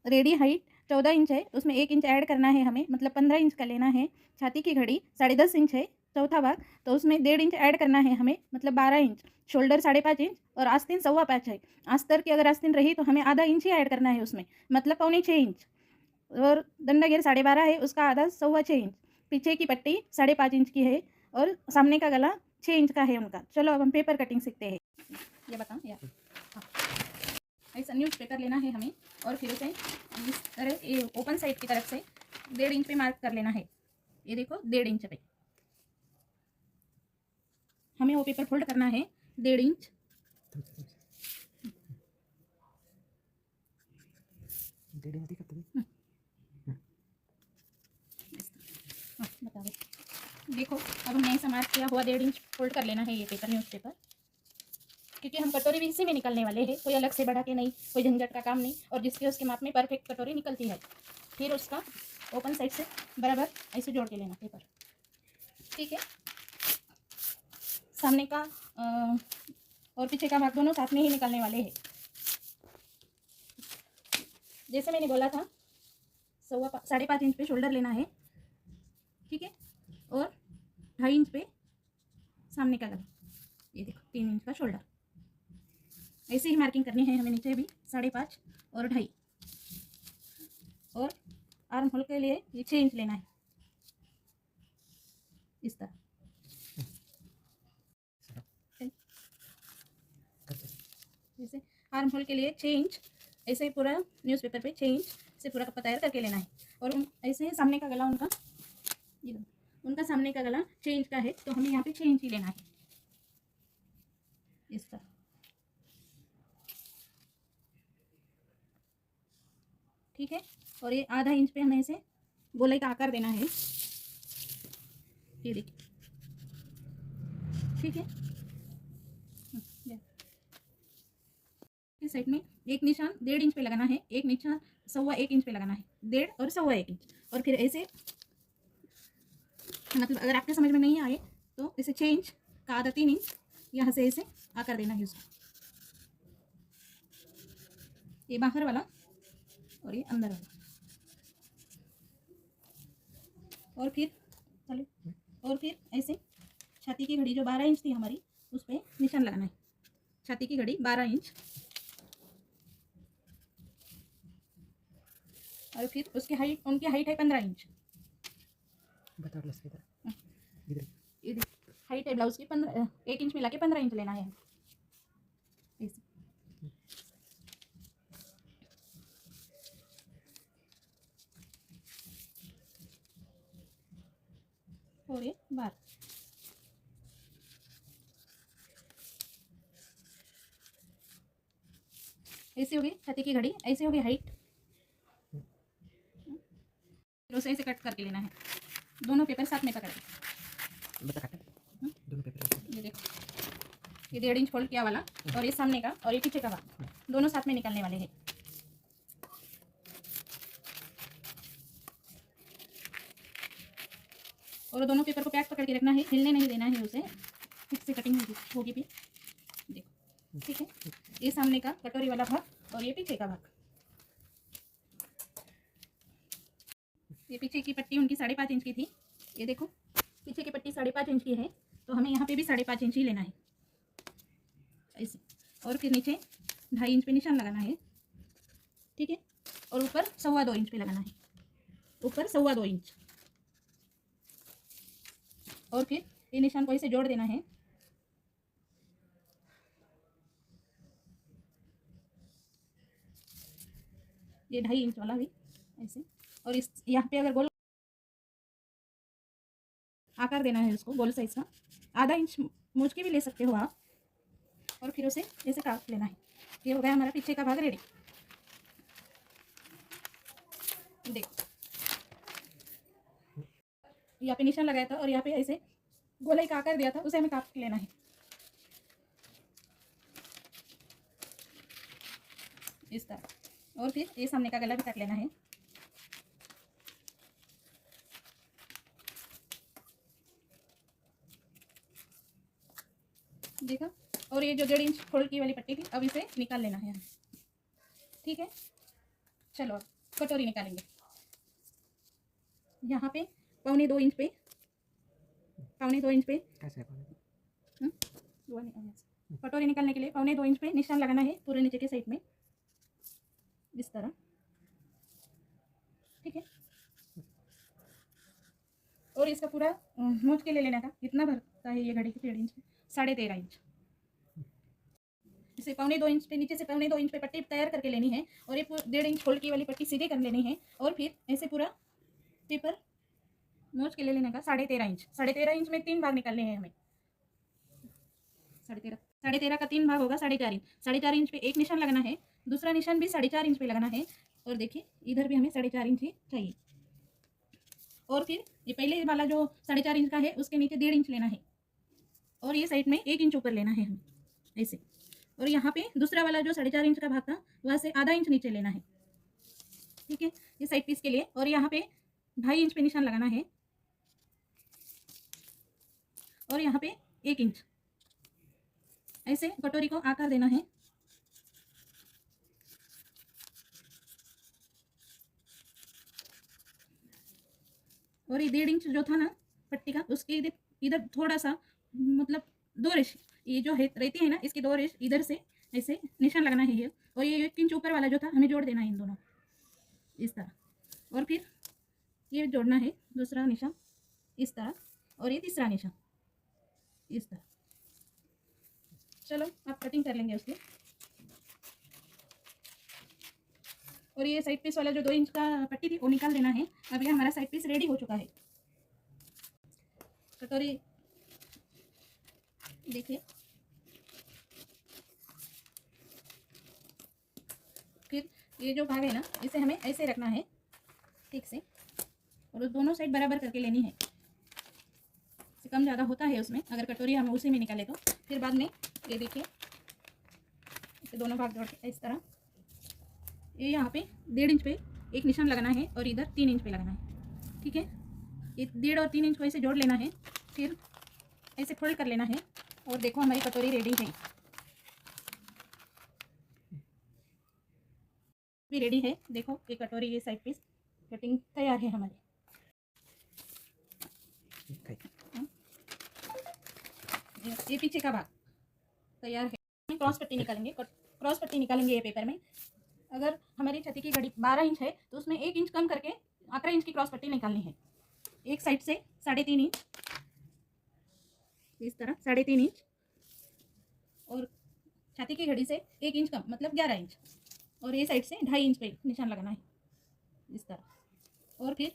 Ready height 14 inch है, उसमें 1 inch add करना है हमें, मतलब 15 इंच का लेना है। छाती की घड़ी 10.5 इंच है, चौथा भाग, तो उसमें 1.5 इंच ऐड करना है हमें, मतलब 12 इंच। शोल्डर 5.5 इंच और आस्तीन 1.25 है। अस्तर की अगर आस्तीन रही तो हमें आधा इंच ही ऐड करना है उसमें, मतलब 6.25 इंच। और दंडा घेर 12.5 है, उसका आधा 6.25 इंच। पीछे की पट्टी 5.5 इंच की है और सामने का गला 6 इंच का है उनका। चलो अब हम पेपर कटिंग सीखते हैं। ये बताओ यार, ऐसा न्यूज़ पेपर लेना है हमें और फिर उसे इस तरह ये ओपन साइड की तरफ से 1.5 इंच पे मार्क कर लेना है। ये देखो 1.5 इंच पे हमें वो पेपर फोल्ड करना है 1.5 इंच। बताओ, देखो अब हमने ऐसा मार्क किया हुआ 1.5 इंच फोल्ड कर लेना है ये पेपर, न्यूज़ पेपर, क्योंकि हम कटोरी भी इसी में निकलने वाले हैं, कोई अलग से बढ़ा के नहीं, कोई झंझट का काम नहीं, और जिसके उसके माप में परफेक्ट कटोरी निकलती है। फिर उसका ओपन साइड से बराबर ऐसे जोड़ के लेना पेपर, ठीक है। सामने का और पीछे का भाग दोनों साथ में ही निकलने वाले हैं। जैसे मैंने बोला था 5.5 इंच पे शोल्डर लेना है, ठीक है, और 2.5 इंच पे सामने का गला। ये देखो 3 इंच का शोल्डर, ऐसे ही मार्किंग करनी है हमें नीचे भी 5.5 और 2.5। और आर्म होल के लिए ये 6 इंच लेना है इस तरह। जैसे आर्म होल के लिए 6 इंच, ऐसे पूरा न्यूज़पेपर पे 6 इंच से पूरा कपड़ा तैयार करके लेना है। और ऐसे सामने का गला उनका, ये उनका सामने का गला 6 इंच का है, तो हमें यहाँ पे 6 इंच ही लेना है इस तरह, ठीक है। और ये आधा इंच पे हमें ऐसे गोले का आकार देना है, ये देखिए, ठीक है। इस साइड में एक निशान 1.5 इंच पे लगाना है, एक निशान 1.25 इंच पे लगाना है, 1.5 और 1.25 इंच। और फिर ऐसे, मतलब अगर आपके समझ में नहीं आए तो इसे 6 इंच का आधा 3 इंच यहाँ से ऐसे आकार देना है उसको, ये बाहर वाला और ये अंदर वाला। और फिर ऐसे छाती की घड़ी जो 12 इंच थी हमारी, उस पर निशान लगाना है। छाती की घड़ी 12 इंच, और फिर उसकी हाइट, उनकी हाइट है 15 इंच। ये हाइट है ब्लाउज की 15, 1 इंच मिला के 15 इंच लेना है ऐसे। और ये बार, ऐसी होगी छाती की घड़ी, ऐसी होगी हाइट। फिर उसे ऐसे कट करके लेना है, दोनों पेपर साथ में पकड़ के। ये देखो, ये 1.5 इंच फोल्ड किया वाला और ये सामने का और ये पीछे का भाग दोनों साथ में निकलने वाले हैं। और दोनों पेपर को पैक पकड़ के रखना है, हिलने नहीं देना है उसे, ठीक से कटिंग होगी भी। देखो, ठीक है। ये सामने का कटोरी वाला भाग और ये पीछे का भाग। ये पीछे की पट्टी उनकी 5.5 इंच की थी, ये देखो पीछे की पट्टी 5.5 इंच की है, तो हमें यहाँ पे भी 5.5 इंच ही लेना है ऐसे। और फिर नीचे 2.5 इंच पे निशान लगाना है, ठीक है। और ऊपर 2.25 इंच पे लगाना है, ऊपर 2.25 इंच। और फिर ये निशान को ऐसे जोड़ देना है, ये 2.5 इंच वाला भी ऐसे। और इस यहाँ पे अगर गोल आकार देना है उसको, गोल साइज का 0.5 इंच मूछ के भी ले सकते हो आप। और फिर उसे ऐसे काट लेना है। ये हो गया हमारा पीछे का भाग रेडी। देखो यहाँ पे निशान लगाया था और यहाँ पे ऐसे गोलाई का आकार दिया था, उसे हमें काट लेना है इस तरह। और फिर ये सामने का गला भी काट लेना है। देखा। और ये जो 1.5 इंच फोल्ड की वाली पट्टी थी, अब इसे निकाल लेना है, ठीक है। चलो अब कटोरी निकालेंगे। यहाँ पे 2.25 इंच पे, 2.25 इंच पे कटोरी निकालने के लिए 2.25 इंच पे निशान लगाना है पूरे नीचे के साइड में इस तरह, ठीक है। और इसका पूरा नोच के ले लेना था। कितना भरता है ये घड़ी की 1.5 इंच पे? 13.5 इंच। इसे 2.25 इंच पे, नीचे से 2.25 इंच पे पट्टी तैयार करके लेनी है। और ये 1.5 इंच फोल्ड की वाली पट्टी सीधे कर लेनी है। और फिर ऐसे पूरा पेपर नोच के ले लेने का 13.5 इंच। 13.5 इंच में 3 भाग निकालने हैं हमें। 13.5 का 3 भाग होगा 4.5 इंच। 4.5 इंच पे एक निशान लगाना है, दूसरा निशान भी 4.5 इंच पे लगाना है। और देखिए इधर भी हमें 4.5 इंच ही चाहिए। और फिर ये पहले वाला जो 4.5 इंच का है उसके नीचे 1.5 इंच लेना है। और ये साइड में 1 इंच ऊपर लेना है हमें ऐसे। और यहाँ पे दूसरा वाला जो 4.5 इंच का भाग था वहाँ से आधा इंच नीचे लेना है, ठीक है, ये साइड पीस के लिए। और यहाँ पे 2.5 इंच पे निशान लगाना है। और यहाँ पे 1 इंच ऐसे कटोरी को आकार देना है। और ये 1.5 इंच जो था ना पट्टी का, उसके इधर थोड़ा सा मतलब 2 रेश ये जो है रहती है ना, इसकी 2 रेश इधर से ऐसे निशान लगाना है ये। और ये 1 इंच ऊपर वाला जो था हमें जोड़ देना है इन दोनों इस तरह। और फिर ये जोड़ना है दूसरा निशान इस तरह, और ये तीसरा निशान इस तरह। चलो आप कटिंग कर लेंगे उसकी। और ये साइड पीस वाला जो 2 इंच का पट्टी थी वो निकाल देना है। अब ये हमारा साइड पीस रेडी हो चुका है। कटोरी देखिए, फिर ये जो भाग है ना इसे हमें ऐसे रखना है ठीक से, और दोनों साइड बराबर करके लेनी है। कम ज़्यादा होता है उसमें, अगर कटोरी हम उसी में निकाले तो फिर बाद में ये देखिए इसे दोनों भाग जोड़ के इस तरह। ये यहाँ पे 1.5 इंच पे एक निशान लगाना है और इधर 3 इंच पे लगाना है, ठीक है। ये 1.5 और 3 इंच को ऐसे जोड़ लेना है, फिर ऐसे फोल्ड कर लेना है। और देखो हमारी कटोरी रेडी है, भी रेडी है। देखो ये कटोरी, ये साइड पीस कटिंग तैयार है हमारी। ये पीछे का भाग तैयार है। क्रॉस पट्टी निकालेंगे, क्रॉस पट्टी निकालेंगे ये पेपर में। अगर हमारी छाती की घड़ी 12 इंच है तो उसमें 1 इंच कम करके 11 इंच की क्रॉस पट्टी निकालनी है। एक साइड से 3.5 इंच इस तरह 3.5 इंच, और छाती की घड़ी से 1 इंच कम मतलब 11 इंच। और ये साइड से 2.5 इंच पे निशान लगाना है इस तरह। और फिर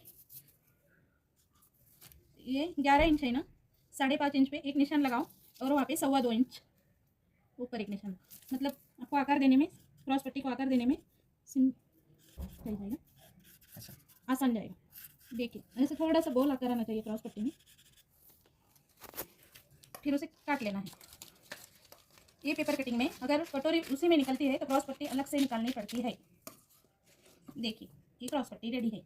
ये 11 इंच है ना, 5.5 इंच पे एक निशान लगाओ और वहाँ पे 2.25 इंच ऊपर एक निशान, मतलब आपको आकार देने में, क्रॉस पट्टी को आकार देने में सही जाएगा, आसान जाएगा। देखिए ऐसे थोड़ा सा गोल आकार आना चाहिए क्रॉस पट्टी में, फिर उसे काट लेना है। ये पेपर कटिंग में अगर कटोरी उसी में निकलती है तो क्रॉस पट्टी अलग से निकालनी पड़ती है। देखिए ये क्रॉस पट्टी रेडी है।